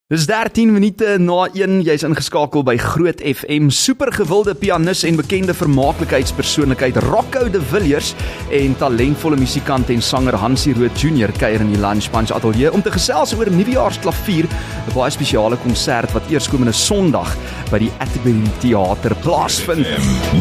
Dis 13 minute na 1, jy's ingeskakel by Groot FM. Supergewilde pianis en bekende vermaaklikheidspersoonlikheid Rocco de Villiers en talentvolle musikant en sanger Hansie Rood Jr. kuier in die Lunch Punch Ateljee om te gesels oor Nuwejaarsklavier, 'n baie spesiale konsert wat eerskomende Sondag by die Atterbury Theater plaasvind.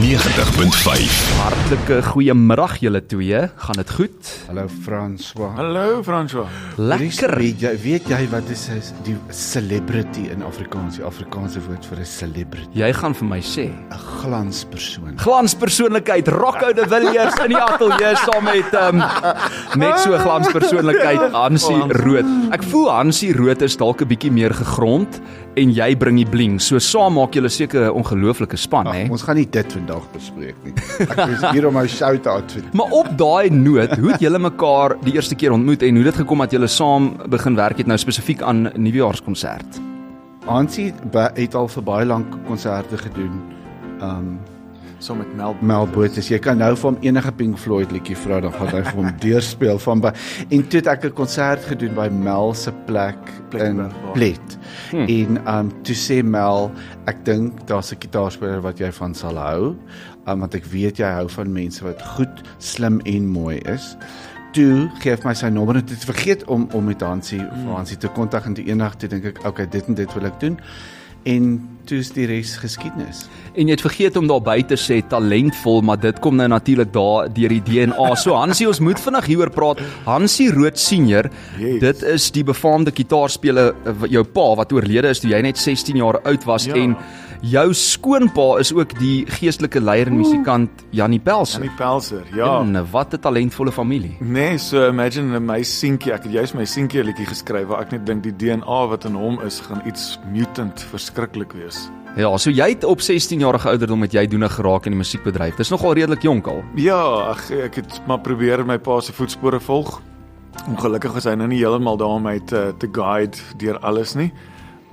90.5. Hartlike goeiemiddag julle twee, gaan dit goed? Hallo François. Hallo François. Lekker. Weet jy wat is die celebrity in Afrikaans? Die Afrikaanse woord vir 'n celebrity. Jy gaan vir my sê 'n glanspersoon. glanspersoonlikheid Rocco de Villiers in die ateljee saam met net so 'n glanspersoonlikheid Hansie Rood. Ek voel Hansie Rood is dalk 'n bietjie meer gegrond en jy bring die bling. So saam maak julle seker 'n ongelooflike span, hè? Ons gaan nie dit vandag bespreek nie. Ek is hier om my shout-out te doen. Maar op daai noot, hoe het julle mekaar die eerste keer ontmoet en hoe dit gekom dat julle saam begin werk het nou spesifiek aan Nuwejaarskonsert? Hansie het al vir baie lank konserte gedoen. So met Mel Botha. Jy kan nou vir hom enige Pink Floyd liedjie vra, dan gaan hy vir hom deurspeel van by. En toe het ek 'n konsert gedoen by Mel se plek in Plet. En toe sê Mel, ek dink daar's 'n gitaarspeler wat jy van sal hou, want ek weet jy hou van mense wat goed, slim en mooi is. Toe geef my sy nommer en het vergeet om met Hansie te kontak en toe eendag toe dink ek, okay, dit en dit wil ek doen. En toe is die res geskiedenis. En jy het vergeet om daarby te sê talentvol, maar dit kom nou natuurlik daar deur die DNA. So Hansie, ons moet vinnig hieroor praat. Hansie Rood Senior, Yes. Dit is die befaamde gitaarspeler, jou pa wat oorlede is toe jy net 16 jaar oud was, Ja. En jou skoonpa is ook die geestelike leier en musikant Janie Pelser. Janie Pelser, ja. En wat 'n talentvolle familie. Nee, so imagine my seentjie, ek het juist my seentjie liedjie geskryf waar ek net dink die DNA wat in hom is gaan iets mutant verskriklik wees. Ja, so jy het op 16-jarige ouderdom met jy doenig geraak in die musiekbedryf. Dis nogal redelik jonk al. Ja, ek het maar probeer my pa se voetspore volg. Ongelukkig is hy nou nie heeltemal daar om my te guide deur alles nie,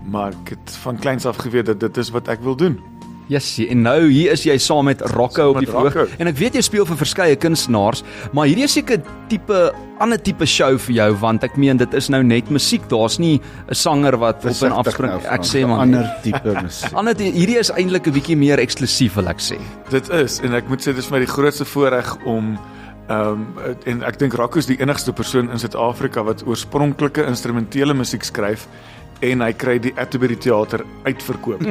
maar ek het van kleins af geweet dat dit is wat ek wil doen. Yes, en nou hier is jy saam met Rocco op die Met Rocco. verhoog. En ek weet jy speel vir verskeie kunstenaars, maar hierdie is seker ander tipe show vir jou, want ek meen dit is nou net musiek. Daar's nie 'n sanger wat op en afspring. Ek sê man, ander tipe musiek. hierdie is eintlik 'n bietjie meer eksklusief, wil ek sê. Dit is, en ek moet sê, dit is vir my die grootste voorreg om en ek dink Rocco is die enigste persoon in Suid-Afrika wat oorspronklike instrumentele musiek skryf en hy kry die Atterbury Theater uitverkoop.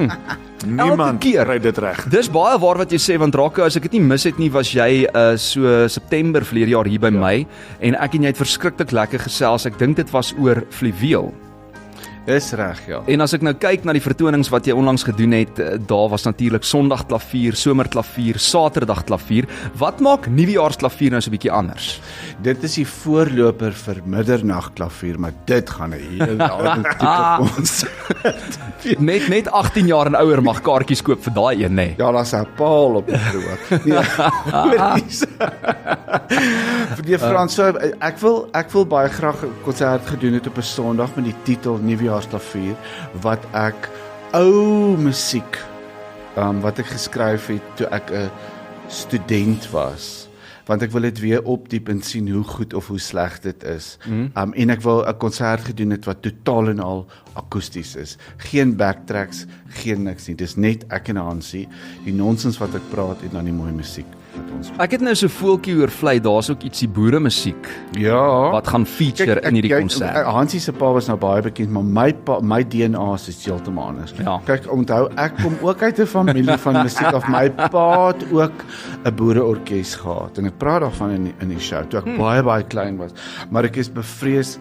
Niemand Elke keer. kry dit reg. Dis baie waar wat jy sê, want Rocco, as ek dit nie mis het nie, was jy so September verlede jaar hier by my, en ek en jy het verskriklik lekker gesels. Ek dink dit was oor Fluweel. Dis reg, ja. En as ek nou kyk na die vertonings wat jy onlangs gedoen het, daar was natuurlik Sondag klavier, somerklavier, Saterdag klavier. Wat maak Nuwejaarsklavier nou so 'n bietjie anders? Dit is die voorloper vir middernagklavier, maar dit gaan 'n hele ander tipe konsert. Net 18 jaar en ouer mag kaartjies koop vir daai een, nê? Ja, daar's 'n paal op die verhoog. Nee, Frans, so, ek wil baie graag 'n konsert gedoen het op 'n Sondag met die titel Nuwejaarsklavier, wat ek ou musiek wat ek geskryf het toe ek 'n student was. Want ek wil dit weer opdiep en sien hoe goed of hoe sleg dit is. En ek wil 'n konsert gedoen het wat totaal en al akoesties is. Geen backtracks, geen niks nie. Dis net ek en Hansie, die nonsens wat ek praat en dan die mooi musiek wat ons. Ek het nou so voeltjie oorvlei, daar's ook ietsie boere musiek Ja. wat gaan feature in hierdie konsert. Hansie se pa was nou baie bekend, maar my DNA is heeltemal anders. Ja. Kyk, onthou, ek kom ook uit 'n familie van musiek af. My pa het ook 'n boereorkes gehad en ek praat daarvan in die show toe ek baie klein was. Maar ek is bevrees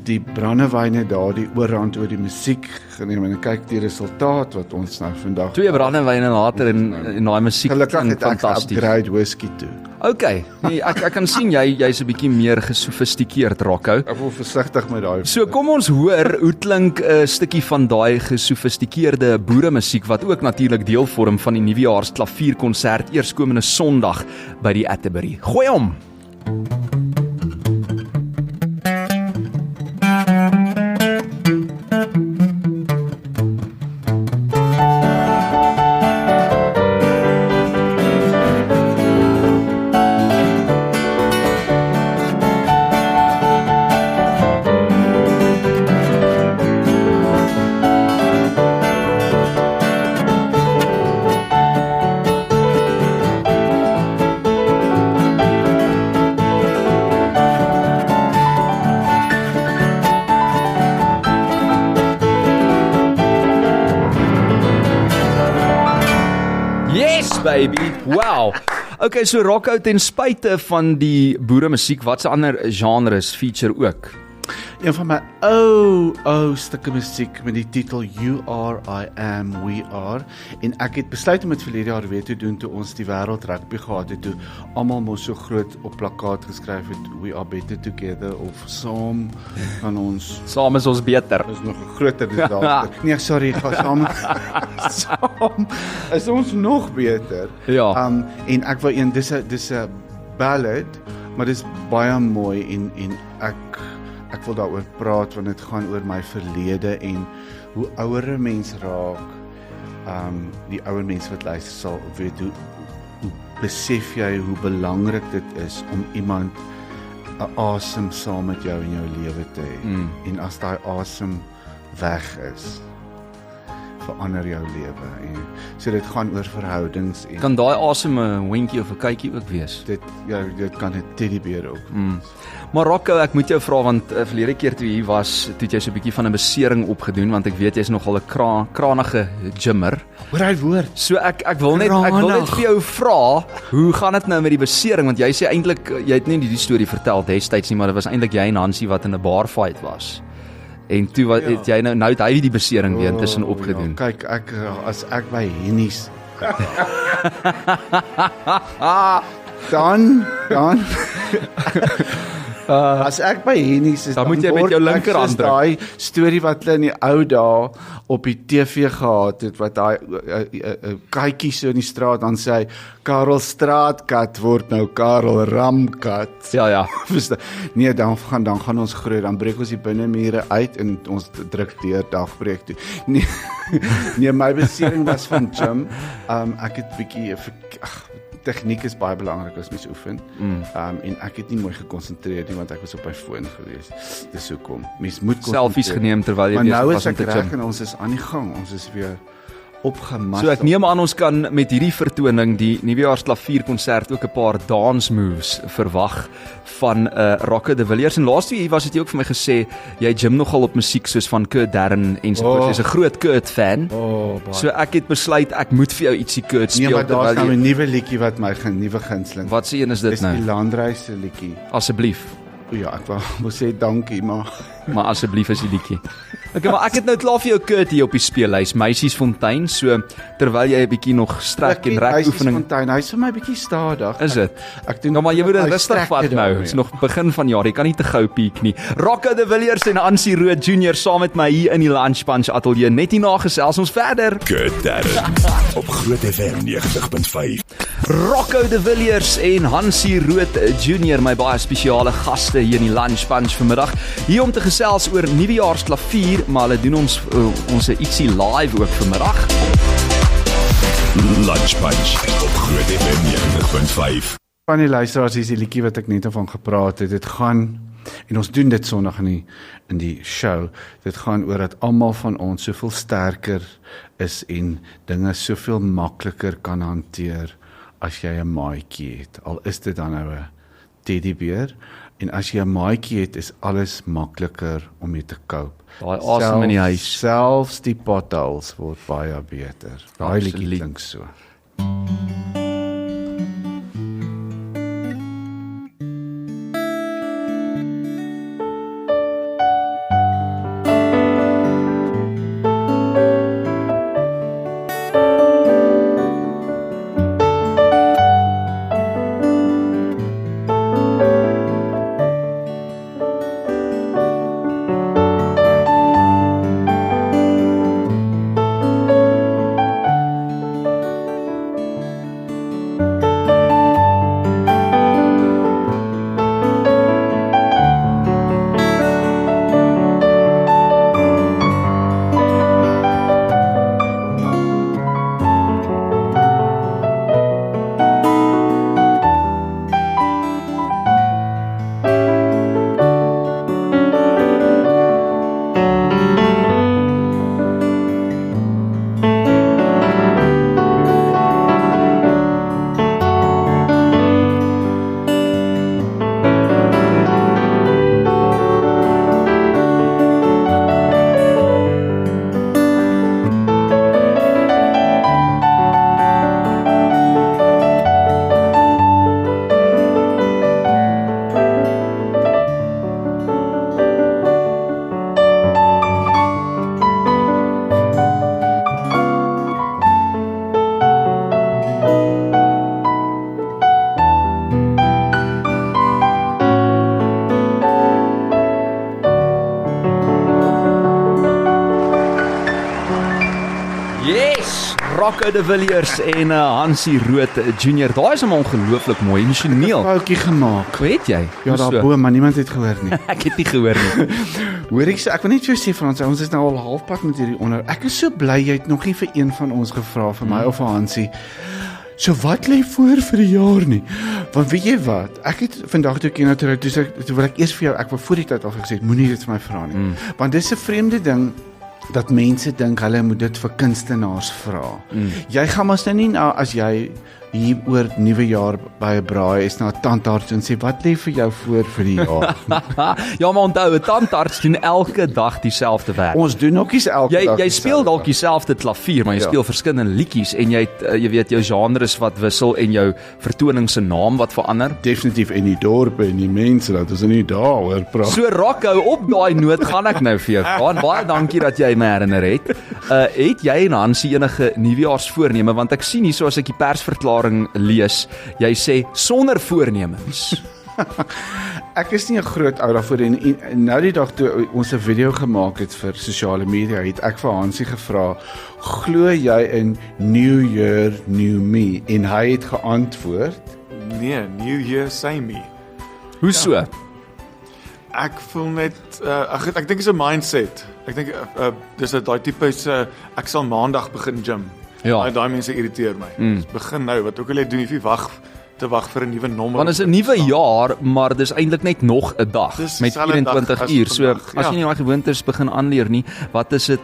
die brandewyne daar, die oorhand oor die musiek geneem en kyk die resultaat wat ons nou vandag. 2 brandewyne later en daai musiek Gelukkig klink het ek fantasties. upgrade whisky toe. Okay, nee, ek kan sien jy's 'n bietjie meer gesofistikeerd, Rocco. Ek wil versigtig met daai. So kom ons hoor hoe klink 'n stukkie van daai gesofistikeerde boeremusiek wat ook natuurlik deel vorm van die Nuwejaarsklavierkonsert eerskomende Sondag by die Atterbury. Gooi hom. baby. Wow. Okay, so Rocco, ten spyte van die boere musiek, watse ander genres feature ook? Een van my ou stukke musiek met die titel You Are, I Am, We Are. En ek het besluit om dit verlede jaar weer te doen toe ons die wêreld rugby gehad het, toe almal mos so groot op plakkaat geskryf het We Are Better Together of saam van ons. Saam is ons beter. Is nog 'n groter disaster. Nee, sorry, gaan saam. Saam is ons nog beter. Ja. En ek wou dis 'n ballad, maar dis baie mooi en ek wil daaroor praat want dit gaan oor my verlede en hoe ouer 'n mens raak, die ouer mense wat luister sal weet hoe besef jy hoe belangrik dit is om iemand 'n asem saam met jou in jou lewe te hê. En as daai asem weg is, verander jou lewe. En so dit gaan oor verhoudings en Kan daai asem 'n wenkie of 'n kykie ook wees? dit kan 'n teddybeer ook. Maar Rocco, ek moet jou vra want verlede keer toe jy was, toe het jy so 'n bietjie van 'n besering opgedoen want ek weet jy's nogal 'n kranige gymmer. Hoor hy woord. So ek wil net vir jou vra, hoe gaan dit nou met die besering want jy sê eintlik jy het nie die storie vertel destyds nie, maar dit was eintlik jy en Hansie wat in 'n bar fight was. En toe het jy nou het hy die besering weer intussen opgedoen. Ja, kyk, as ek by Hennies dan as ek by Hennies is, dan moet jy met jou linkerhand druk. Daai storie wat hulle in die ou dae op die TV gehad het, wat daai katjie so in die straat dan sê hy, Karel Straatkat word nou Karel Ramkat. Ja. Nee, dan gaan ons groei, dan breek ons die binnemure uit en ons druk deur dagbreek toe. Nee, my besering was van gym. Ek het bietjie tegniek is baie belangrik as mens oefen. En ek het nie mooi gekonsentreer nie want ek was op my foon gewees. Dis hoekom. Mens moet selfies geneem terwyl jy maar nou besig is was om ek te reg gym. en ons is aan die gang. Ons is weer opgemas. So ek neem aan ons kan met hierdie vertoning die nuwejaarsklavierkonsert ook 'n paar dance moves verwag van Rocco de Villiers. En laaste week was dit jy ook vir my gesê jy gym nogal op musiek soos van Kurt Darren en so voort. Jy's 'n groot Kurt fan. baie. So ek het besluit ek moet vir jou ietsie Kurt speel. Nee, maar daar's nou jy, 'n nuwe liedjie wat my nuwe gunsteling. wat se een is dit Dis nou? die Landreis se liedjie. Asseblief. O ja, ek wou sê dankie, maar Maar asseblief is die liedjie. Okay, maar ek het nou klaar vir jou Kurt hier op die speellys, Meisiesfontein, so terwyl jy 'n bietjie nog strek en rek oefening. Hy's vir my bietjie stadig. Is dit? Ek doen Nou maar jy moet dit hy rustig strek vat dit nou. daarmee. Dit is nog begin van jaar. Jy kan nie te gou piek nie. Rocco de Villiers en Hansie Rood Junior saam met my hier in die Lunch Punch ateljee. Net hierna gesels ons verder. Kurt Darren op Groot FM 90.5. Rocco de Villiers en Hansie Rood Junior, my baie spesiale gaste hier in die Lunch Punch vanmiddag. Hier om te gesels oor nuwejaarsklavier, maar hulle doen ons ietsie live ook vanmiddag. Lunch Punch op Groot FM 90.5. Van die luisteraars is die liedjie wat ek net van gepraat het. Dit gaan en ons doen dit Sondag in die show. Dit gaan oor dat almal van ons soveel sterker is en dinge soveel makliker kan hanteer as jy 'n maatjie het. Al is dit dan nou 'n teddybeer en as jy 'n maatjie het, is alles makliker om mee te cope. Daai asem in die huis. Selfs die potholes word baie beter. Daai liedjie Absoluut. klink so. Rocco de Villiers en Hansie Rood Jr. Daai is hom ongelooflik mooi, emosioneel. Foutjie gemaak. Weet jy? Ja, daarbo, maar niemand het gehoor nie. Ek het nie gehoor nie. Hoor ek wil net vir jou sê Frans, ons is nou al halfpad met hierdie onder. Ek is so bly jy het nog nie vir een van ons gevra vir my of vir Hansie. So wat lê voor vir die jaar nie? Want weet jy wat? Ek het vandag toe ek na toe wil ek eers vir jou, ek wou voor die tyd al gesê, moenie dit vir my vra nie. Want dis 'n vreemde ding dat mense dink hulle moet dit vir kunstenaars vra. Jy gaan mos nou nie as jy hier oor nuwe jaar by 'n braai is na 'n tandarts en sê wat lê vir jou voor vir die jaar? Ja, maar onthou, 'n tandarts doen elke dag dieselfde werk. Ons doen ook nie elke dag. Jy speel dalk dieselfde klavier, maar jy speel verskillende liedjies en jy weet jou genres wat wissel en jou vertoning se naam wat verander. Definitief in die dorpe en die mense dat ons nie daaroor praat. So Rocco, op daai noot gaan ek nou vir jou vra. Baie dankie dat jy my herinner het. Het jy en Hansie enige nuwejaarsvoorneme, want ek sien hier so as ek die persverklaring lees, jy sê sonder voornemens. Ek is nie 'n groot ou daarvoor en nou die dag toe ons 'n video gemaak het vir sosiale media, het ek vir Hansie gevra, glo jy in New Year, New Me? En hy het geantwoord, Nee, New Year, same me. Hoe so? Ek voel net ek dink dit is 'n mindset. Ek dink dis daai tipe ek sal maandag begin gym. Ja. Daai mense irriteer my. Begin nou, wat ook al jy doen, jy wag vir 'n nuwe nommer. Want dit is 'n nuwe jaar, maar dis eintlik net nog 'n dag Dis met dieselfde 24 dag as uur. So vandag, as jy nie daai gewoontes begin aanleer nie, wat is dit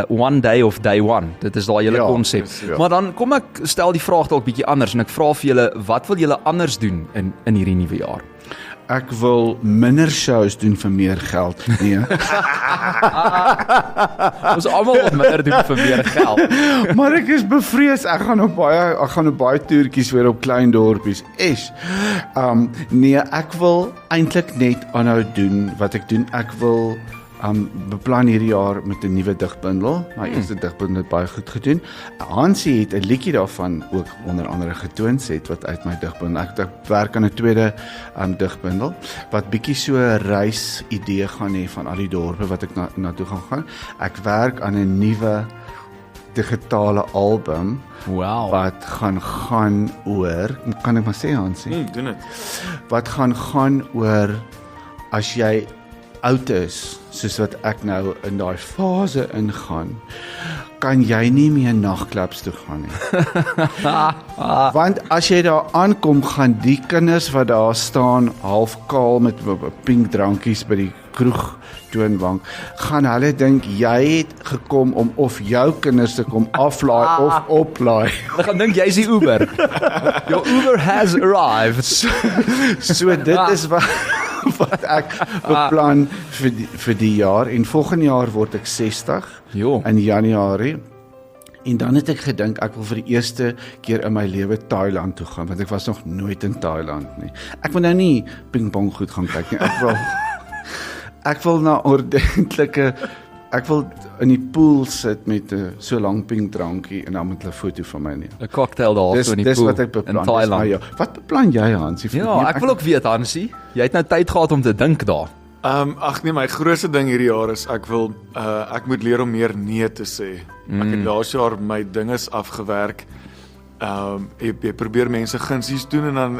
one day of day one? Dit is daai hele konsep. Maar dan kom ek stel die vraag dalk bietjie anders en ek vra vir julle, wat wil julle anders doen in hierdie nuwe jaar? ek wil minder shows doen vir meer geld. Nee. Ons almal wil minder doen vir meer geld. Maar ek is bevrees, ek gaan op baie toertjies weer op klein dorpies. Nee, ek wil eintlik net aanhou doen wat ek doen. Ek wil beplan hierdie jaar met 'n nuwe digbundel. My eerste digbundel het baie goed gedoen. Hansie het 'n liedjie daarvan ook onder andere getoon het wat uit my digbundel. Ek werk aan 'n tweede digbundel wat bietjie so 'n reis idee gaan hê van al die dorpe wat ek na toe gaan. Ek werk aan 'n nuwe digitale album. Wow. Wat gaan oor, kan ek maar sê Hansie? Doen dit. Wat gaan oor as jy oud is, soos wat ek nou in daai fase ingaan, kan jy nie meer nagklubs toe gaan nie. Want as jy daar aankom, gaan die kinders wat daar staan, half kaal met pink drankies by die kroeg toonbank, gaan hulle dink jy het gekom om of jou kinders te kom aflaai of oplaai. Hulle gaan dink jy's die Uber. Your Uber has arrived. So dit is wat ek beplan vir die jaar, en volgende jaar word ek 60 in Januarie. En dan het ek gedink ek wil vir die eerste keer in my lewe Thailand toe gaan, want ek was nog nooit in Thailand nie. Ek wil nou nie pingpong goed gaan kyk nie. Ek wil na ordentlike, ek wil in die pool sit met 'n so lank pink drankie en dan met 'n foto van my neem. 'n Cocktail daar so in die pool. Dis wat ek beplan in Thailand. Wat beplan jy, Hansie? Ja, ek wil ook weet, Hansie, jy het nou tyd gehad om te dink daar. Ag nee, my grootste ding hierdie jaar is ek moet leer om meer nee te sê. Ek het laas jaar my dinges afgewerk. Jy probeer mense gunsies doen en dan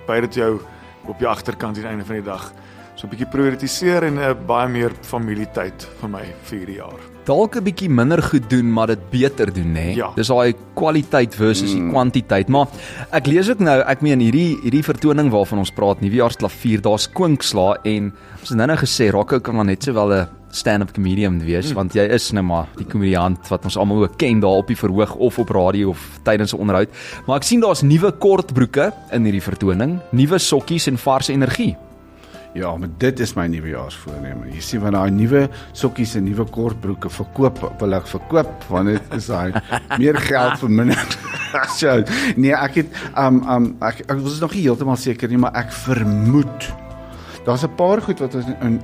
by dit jou op die agterkant aan die einde van die dag. So 'n bietjie prioritiseer en baie meer familietyd vir my vir hierdie jaar. Dalk 'n bietjie minder goed doen, maar dit beter doen, hè. Ja. Dis daai kwaliteit versus die kwantiteit. Maar ek lees ook nou, ek meen hierdie vertoning waarvan ons praat, Nuwejaarsklavier, daar's kwinkslae en ons het nou gesê Rocco kan dan net sowel 'n stand-up comedian wees, want jy is nou maar die komediant wat ons almal ook ken daar op die verhoog of op radio of tydens 'n onderhoud. Maar ek sien daar's nuwe kortbroeke in hierdie vertoning, nuwe sokkies en vars energie. Ja, maar dit is my nuwejaarsvoorneme. Jy sien, van daai nuwe sokkies en nuwe kortbroeke wil ek verkoop, want dit is daai meer geld vir minder. So, nee, ek het ek was nog nie heeltemal seker nie, maar ek vermoed daar's 'n paar goed wat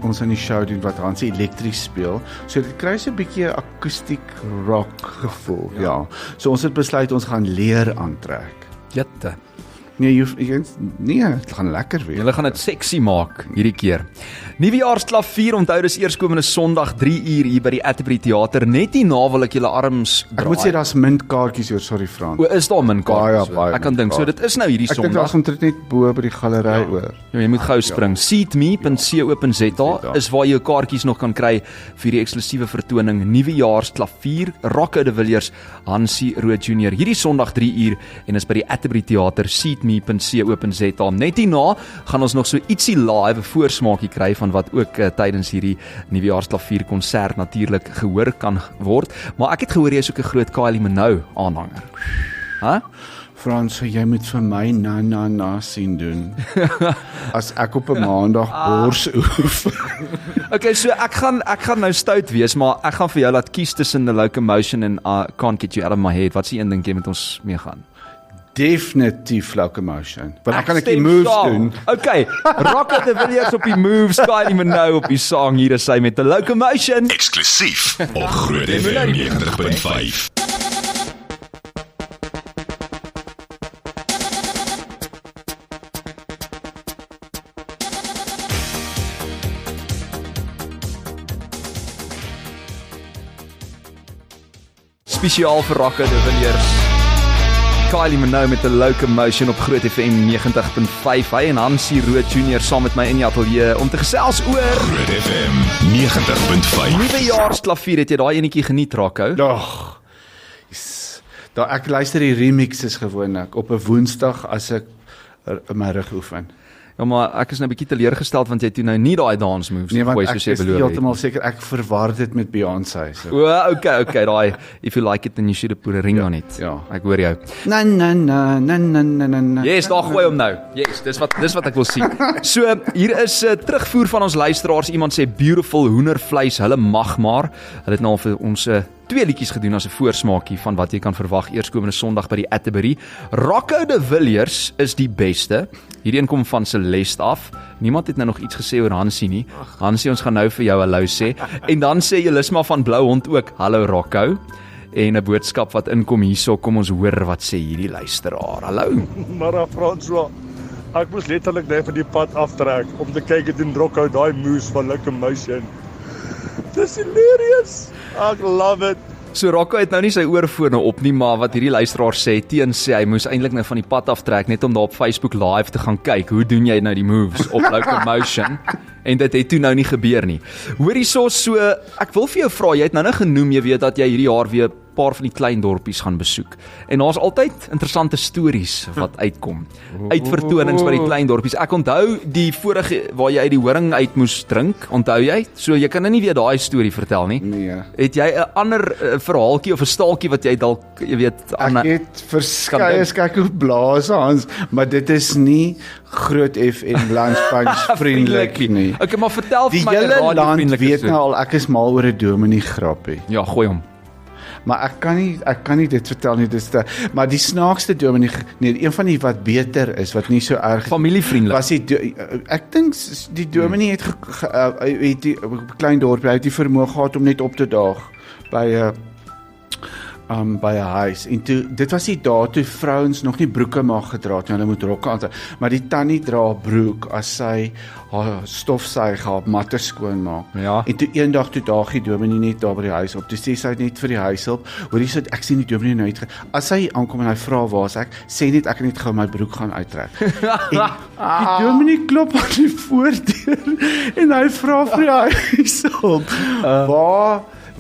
ons in die show doen wat Hansie elektries speel. So dit kry so 'n bietjie akoestiek rock gevoel. Ja. So ons het besluit ons gaan leer aantrek. Jette. Nee, dit gaan lekker wees. Julle gaan dit sexy maak hierdie keer. Nuwejaarsklavier, onthou dis eerskomende Sondag 3uur hier by die Atterbury Theater. Net hierna wil ek julle arms draai. Ek moet sê daar's min kaartjies hoor, sorry Frans. O, is daar min kaartjies? Baie Ek kan dink, so dit is nou hierdie Ek dink Sondag. daar's omtrent net bo by die galery oor. Ja, jy moet gou spring. Seatme.co.za is waar jy jou kaartjies nog kan kry vir die eksklusiewe vertoning Nuwejaarsklavier, Rocco de Villiers, Hansie Rood Jr. Hierdie Sondag 3uur en is by die Atterbury Theater, seatme.co.za. Net hierna gaan ons nog so ietsie live 'n voorsmaakie kry van wat ook tydens hierdie Nuwejaarsklavier konsert natuurlik gehoor kan word. Maar ek het gehoor jy is ook 'n groot Kylie Minogue aanhanger. Hæ? Frans, jy moet vir my na sien doen. As ek op 'n maandag bors oef. Okay, so ek gaan nou stout wees, maar ek gaan vir jou laat kies tussen The Locomotion en Can't Get You Out of My Head. Wat is die een ding jy met ons meegaan? Definitief Locomotion. Want dan kan ek die moves doen. Okay, Rocco de Villiers op die moves, Kylie Minogue op die sang. Hier is sy met The Locomotion. Eksklusief op Groot FM 90.5. Spesiaal vir Rocco de Villiers. Kylie Minogue met 'n Locomotion op Groot FM 90.5. Hy en Hansie Rood Jr. saam met my in die ateljee om te gesels oor Groot FM 90.5. Nuwejaarsklavier. Het jy daai enetjie geniet, Rocco? Ag. Daar ek luister die remixes gewoonlik op 'n Woensdag as ek my rug oefen. Ja, maar ek is nou 'n bietjie teleurgesteld want jy toe nou nie daai dance moves Nee, want gooi ek soos jy is beloof het. heeltemal seker ek verwar dit met Beyoncé. So. O, okay, daai if you like it then you should have put a ring on it. Ja. Ek hoor jou. Na. Yes, daar gooi hom nou. Yes, dis wat ek wil sien. So, hier is 'n terugvoer van ons luisteraars. Iemand sê beautiful hoendervleis, hulle mag maar. Hulle het nou vir ons 2 liedjies gedoen as 'n voorsmaakie van wat jy kan verwag eerskomende Sondag by die Atterbury. Rocco de Villiers is die beste. Hierdie een kom van Celeste af. Niemand het nou nog iets gesê oor Hansie nie. Hansie, ons gaan nou vir jou hallo sê. En dan sê Jelisma van Blou Hond ook hallo Rocco. En 'n boodskap wat inkom hierso, kom ons hoor wat sê hierdie luisteraar. Hallo. Maar François, ek moes letterlik net van die pad aftrek om te kyk en Rocco daai moves van Locomotion. Dis hilarious. Ek love it. So Rocco het nou nie sy oorfone op nie, maar wat hierdie luisteraar sê, Teen sê hy moes eintlik nou van die pad aftrek net om daar op Facebook live te gaan kyk. Hoe doen jy nou die moves op Locomotion? En dit het toe nou nie gebeur nie. Hoor hierso, so ek wil vir jou vra, jy het nou genoem, jy weet dat jy hierdie jaar weer 'n paar van die klein dorpies gaan besoek. En daar's altyd interessante stories wat uitkom. Uitvertonings by die klein dorpies. Ek onthou die vorige waar jy uit die horing uit moes drink, onthou jy? So jy kan nou nie weer daai storie vertel nie. Nee. Het jy 'n ander verhaaltjie of 'n staaltjie wat jy dalk, jy weet, Ek het verskeie kyk hoe blaas Hans, maar dit is nie Groot FM Lunch Punch vriendelik nie. Okay, maar vertel Die vir my 'n hele land radiovriendelike weet storie. nou al ek is mal oor 'n dominee grappie. Ja, gooi hom. Maar ek kan nie dit vertel nie, maar die snaakste dominee, nee, een van die wat beter is, wat nie so erg Familievriendelik. was ek dink die dominee het het die klein dorpie, hy het die vermoë gehad om net op te daag by 'n huis. En toe dit was die dae toe vrouens nog nie broeke mag gedra het nie, hulle moet rokke aan. Maar die tannie dra broek as sy haar stofsuig haar matte skoon maak. Ja. En toe eendag toe daag die dominee net daar by die huis op. Toe sê sy net vir die huishulp, hoor jy so ek sien die dominee nou uit. As hy aankom en hy vra waar's ek, sê net ek kan net gou my broek gaan uittrek. En die dominee klop aan die voordeur en hy vra vir die huishulp,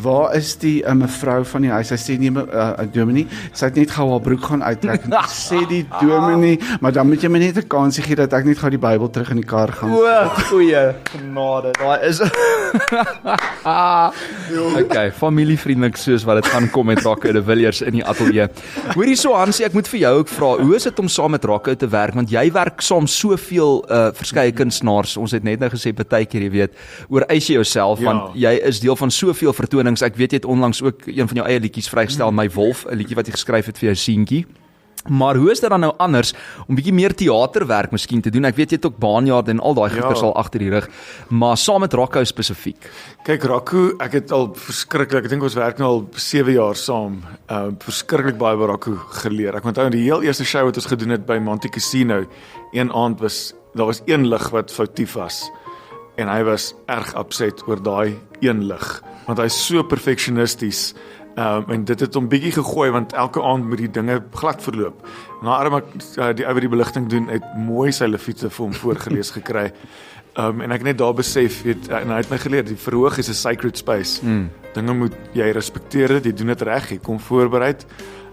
waar is die mevrou van die huis? Sy sê nie, dominee, sy het net gou haar broek gaan uittrek. En sê die dominee, maar dan moet jy my net 'n kansie gee dat ek net gou die Bybel terug in die kar gaan. O, goeie genade. Daai is Okay, familievriendelik soos wat dit gaan kom met Rocco de Villiers in die ateljee. Hoor hierso Hansie, ek moet vir jou ook vra, hoe is dit om saam met Rocco te werk? Want jy werk saam soveel verskeie kunstenaars. Ons het net nou gesê partykeer, jy weet, oor eis jy jouself, want jy is deel van soveel vertonings. Ek weet jy het onlangs ook een van jou eie liedjies vrygestel, My Wolf, 'n liedjie wat jy geskryf het vir jou seentjie. Maar hoe is dit dan nou anders om bietjie meer teaterwerk miskien te doen? Ek weet jy het ook baanjaar en al daai goeters al agter die rug, maar saam met Rocco spesifiek. Kyk, Rocco, ek het al verskriklik, ek dink ons werk nou al 7 jaar saam, verskriklik baie by Rocco geleer. Ek onthou die heel eerste show wat ons gedoen het by Monte Casino, een aand daar was een lig wat foutief was, en hy was erg upset oor daai een lig, want hy is so perfeksionisties, en dit het hom bietjie gegooi, want elke aand moet die dinge glad verloop. Na arme die ou wat die beligting doen, het mooi sy leviete vir hom voorgelees gekry. En ek net daar besef, en hy het my geleer, die verhoog is 'n sacred space. Dinge moet jy respekteer dit, jy doen dit reg, jy kom voorbereid.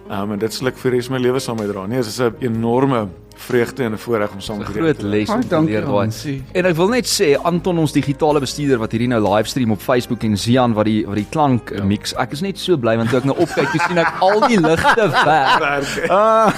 En dit sal ek vir res my lewe saam met dra. Nee, dit is 'n enorme vreugde en 'n voorreg om saam met julle te lees om te leer daai. Hansie. En ek wil net sê Anton, ons digitale bestuurder wat hierdie nou livestream op Facebook, en Zian wat die klank mix. Ek is net so bly want toe ek nou opkyk, toe sien ek al die ligte werk.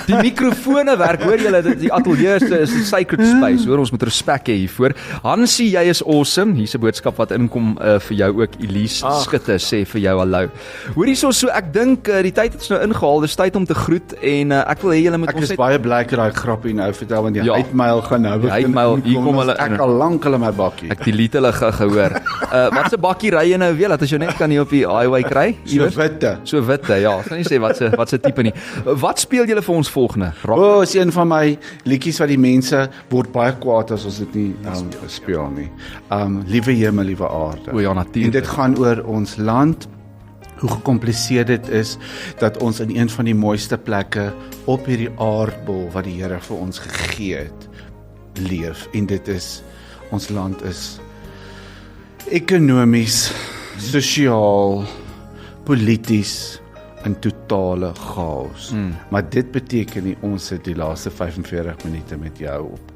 Die mikrofone werk. Hoor julle, die ateljee is 'n sacred space. Hoor, ons moet respek hê hiervoor. Hansie, jy is awesome. Hier's 'n boodskap wat inkom vir jou ook. Elise Skutte sê vir jou hallo. Hoor hierso, so ek dink die tyd het ons nou ingehaal. Dis tyd om te groet en ek wil hê julle moet ons net baie bly dat daai grappie nou vertel, want die uitmail gaan nou begin. Uitmail, hier kom hulle. Ek al lank hulle my bakkie. Ek delete hulle gehoor. Wat se bakkie ry jy nou weer? Laat as jy net kan hier op die highway kry. So witte, ja. Ek kan nie sê wat se tipe nie. Wat speel julle vir ons volgende? Is een van my liedjies wat die mense word baie kwaad as ons dit nie speel nie. Liewe hemel, liewe aarde. O ja, natuurlik. En dit gaan oor ons land. Hoe gekompliseerd dit is dat ons in een van die mooiste plekke op hierdie aardbol wat die Here vir ons gegee het, leef. En dit is, ons land is ekonomies, sosiaal, polities in totale chaos. Maar dit beteken nie ons sit die laaste 45 minute met jou op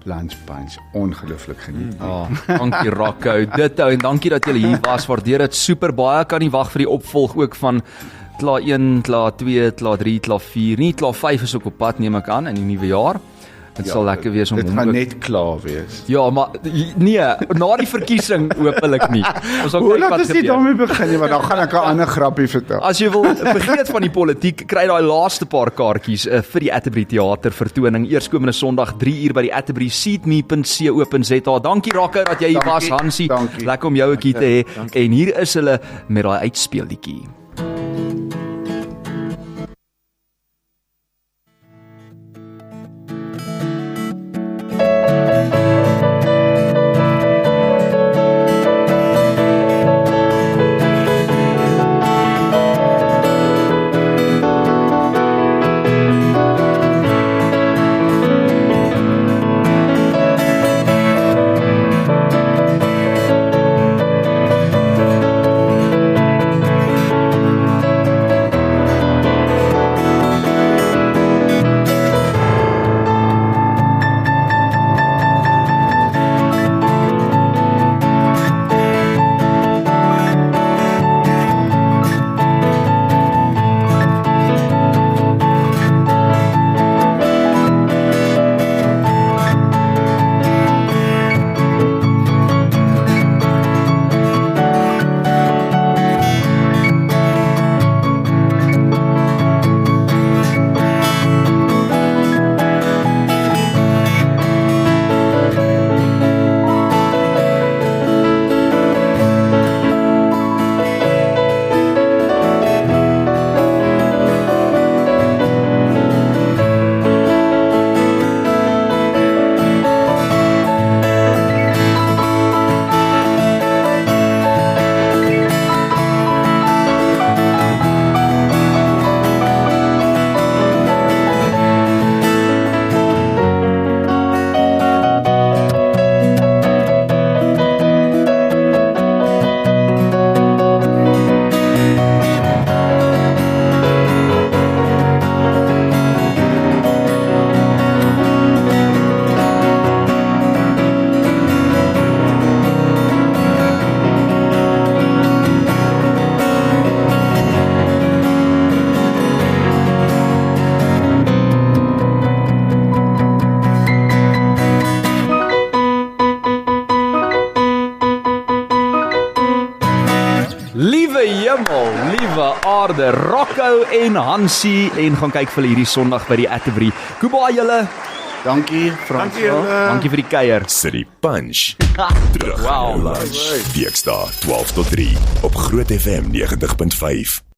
lunch punch ongelooflik geniet. Dankie Rocco. Dit en dankie dat julle hier was. Waardeer dit super baie. Kan nie wag vir die opvolg ook van Kla 1, Kla 2, Kla 3, Kla 4. Nie Kla 5 is ook op pad, neem ek aan, in die nuwe jaar. Dit sal lekker wees om dit gaan net klaar wees. Ja, maar nee, na die verkiesing hopelik nie. Ons sal kyk wat gebeur. Dis nie daarmee begin nie, want dan gaan ek 'n ander grappie vertel. As jy wil vergeet van die politiek, kry daai laaste paar kaartjies vir die Atterbury Theater vertoning eerskomende Sondag 3uur by die atterburyseatme.co.za. Dankie Rocco dat jy hier was, Hansie. Lekker om jou 'n bietjie te hê. En hier is hulle met daai uitspeelliedjie. Hemel, liewe aarde, Rocco en Hansie en gaan kyk vir hulle hierdie Sondag by die Atterbury. Goodbye julle. Dankie Frans. Dankie vir die kuier. City Punch. Terug Wow. jou lunch. Weekdae 12 tot 3 op Groot FM 90.5.